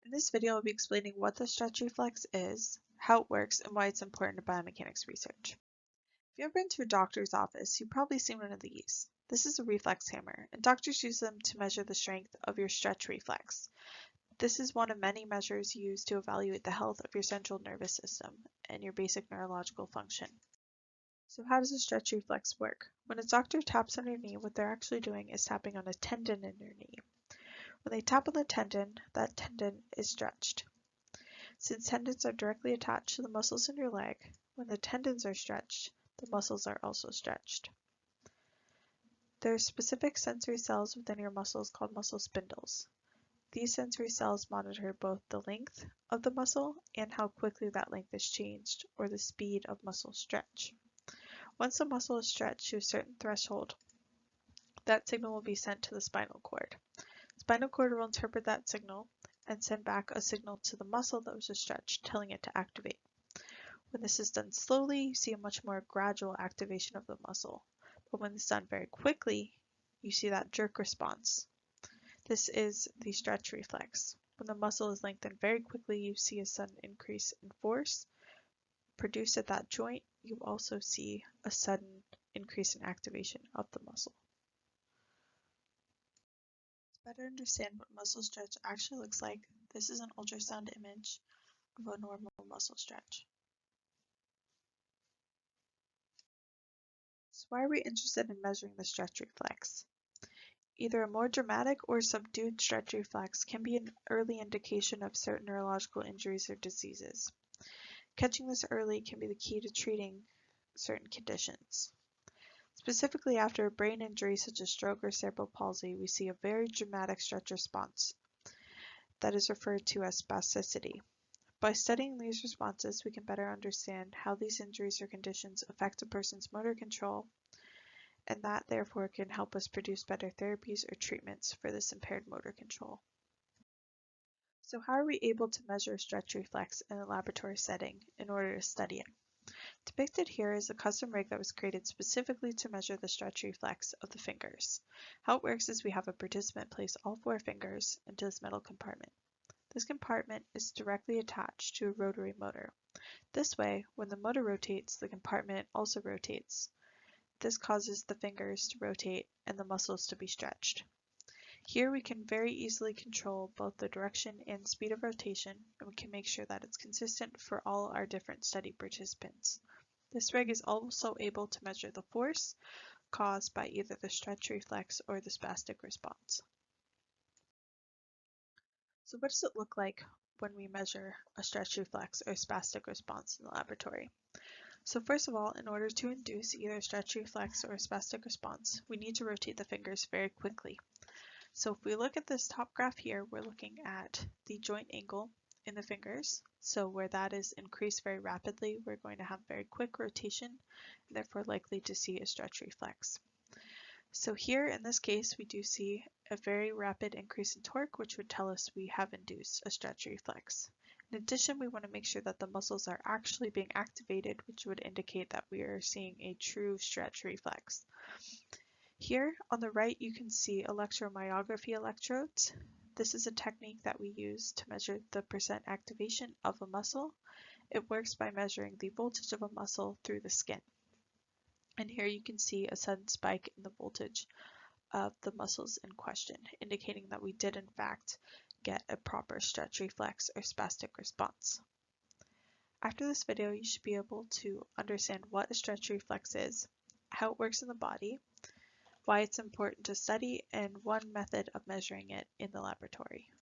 In this video, I'll be explaining what the stretch reflex is, how it works, and why it's important to biomechanics research. If you've ever been to a doctor's office, you've probably seen one of these. This is a reflex hammer, and doctors use them to measure the strength of your stretch reflex. This is one of many measures used to evaluate the health of your central nervous system and your basic neurological function. So how does a stretch reflex work? When a doctor taps on your knee, what they're actually doing is tapping on a tendon in your knee. When they tap on the tendon, that tendon is stretched. Since tendons are directly attached to the muscles in your leg, when the tendons are stretched, the muscles are also stretched. There are specific sensory cells within your muscles called muscle spindles. These sensory cells monitor both the length of the muscle and how quickly that length is changed, or the speed of muscle stretch. Once the muscle is stretched to a certain threshold, that signal will be sent to the spinal cord. The spinal cord will interpret that signal and send back a signal to the muscle that was stretched, telling it to activate. When this is done slowly, you see a much more gradual activation of the muscle. But when it's done very quickly, you see that jerk response. This is the stretch reflex. When the muscle is lengthened very quickly, you see a sudden increase in force produced at that joint. You also see a sudden increase in activation of the muscle. To better understand what muscle stretch actually looks like, this is an ultrasound image of a normal muscle stretch. So why are we interested in measuring the stretch reflex? Either a more dramatic or subdued stretch reflex can be an early indication of certain neurological injuries or diseases. Catching this early can be the key to treating certain conditions. Specifically, after a brain injury such as stroke or cerebral palsy, we see a very dramatic stretch response that is referred to as spasticity. By studying these responses, we can better understand how these injuries or conditions affect a person's motor control, and that therefore can help us produce better therapies or treatments for this impaired motor control. So how are we able to measure stretch reflex in a laboratory setting in order to study it? Depicted here is a custom rig that was created specifically to measure the stretch reflex of the fingers. How it works is we have a participant place all 4 fingers into this metal compartment. This compartment is directly attached to a rotary motor. This way, when the motor rotates, the compartment also rotates. This causes the fingers to rotate and the muscles to be stretched. Here we can very easily control both the direction and speed of rotation, and we can make sure that it's consistent for all our different study participants. This rig is also able to measure the force caused by either the stretch reflex or the spastic response. So what does it look like when we measure a stretch reflex or spastic response in the laboratory? So first of all, in order to induce either a stretch reflex or a spastic response, we need to rotate the fingers very quickly. So if we look at this top graph here, we're looking at the joint angle in the fingers. So where that is increased very rapidly, we're going to have very quick rotation, and therefore likely to see a stretch reflex. So here in this case, we do see a very rapid increase in torque, which would tell us we have induced a stretch reflex. In addition, we want to make sure that the muscles are actually being activated, which would indicate that we are seeing a true stretch reflex. Here on the right, you can see electromyography electrodes. This is a technique that we use to measure the percent activation of a muscle. It works by measuring the voltage of a muscle through the skin. And here you can see a sudden spike in the voltage of the muscles in question, indicating that we did in fact get a proper stretch reflex or spastic response. After this video, you should be able to understand what a stretch reflex is, how it works in the body, why it's important to study, and one method of measuring it in the laboratory.